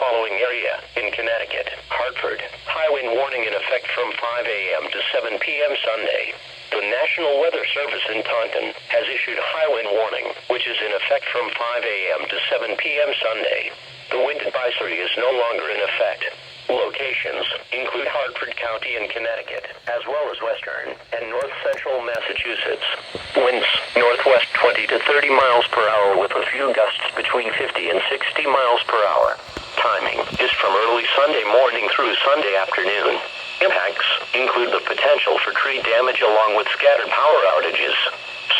following area in Connecticut, Hartford. High wind warning in effect from 5 a.m. to 7 p.m. Sunday. The National Weather Service in Taunton has issued high wind warning, which is in effect from 5 a.m. to 7 p.m. Sunday. The wind advisory is no longer in effect. Locations include Hartford County in Connecticut, as well as western and north central Massachusetts. Winds northwest 20 to 30 miles per hour with a few gusts between 50 and 60 miles per hour. Timing is from early Sunday morning through Sunday afternoon. Impacts include the potential for tree damage along with scattered power outages.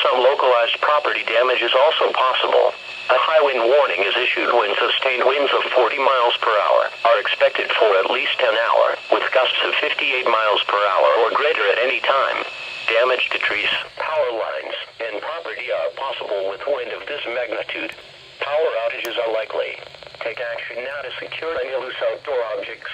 Some localized property damage is also possible. A high wind warning is issued when sustained winds of 40 miles per hour are expected for at least an hour, with gusts of 58 miles per hour or greater at any time. Damage to trees, power lines, and property are possible with wind of this magnitude. Power outages are likely. Take action now to secure any loose outdoor objects.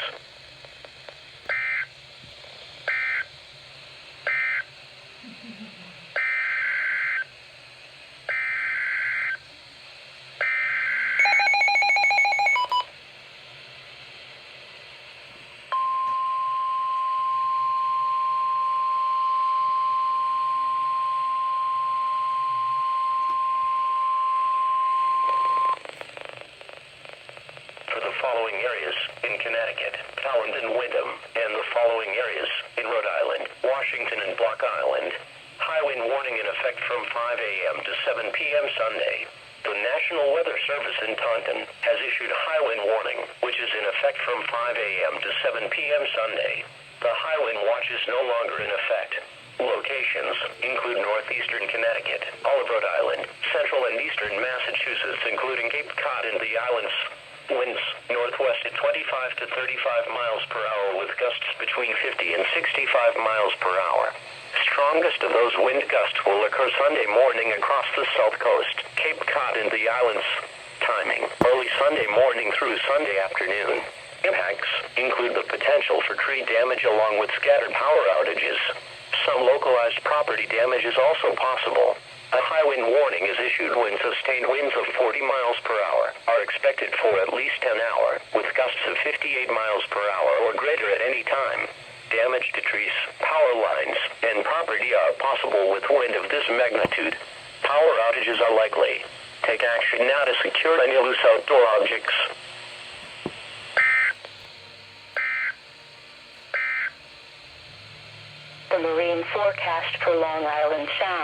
For the following areas in Connecticut, Talland and Wyndham, and the following areas in Rhode Island, Washington and Block Island. High wind warning in effect from 5 a.m. to 7 p.m. Sunday. The National Weather Service in Taunton has issued high wind warning, which is in effect from 5 a.m. to 7 p.m. Sunday. The high wind watch is no longer in effect. Locations include northeastern Connecticut, all of Rhode Island, central and eastern Massachusetts, including Cape Cod and the islands. Winds northwest at 25 to 35 miles per hour with gusts between 50 and 65 miles per hour. Strongest of those wind gusts will occur Sunday morning across the south coast, Cape Cod and the islands. Timing, early Sunday morning through Sunday afternoon. Impacts include the potential for tree damage along with scattered power outages. Some localized property damage is also possible. A high wind warning is issued when sustained winds of 40 miles per hour are expected for at least an hour, with gusts of 58 miles per hour or greater at any time. Damage to trees, power lines, and property are possible with wind of this magnitude. Power outages are likely. Take action now to secure any loose outdoor objects. The marine forecast for Long Island Sound.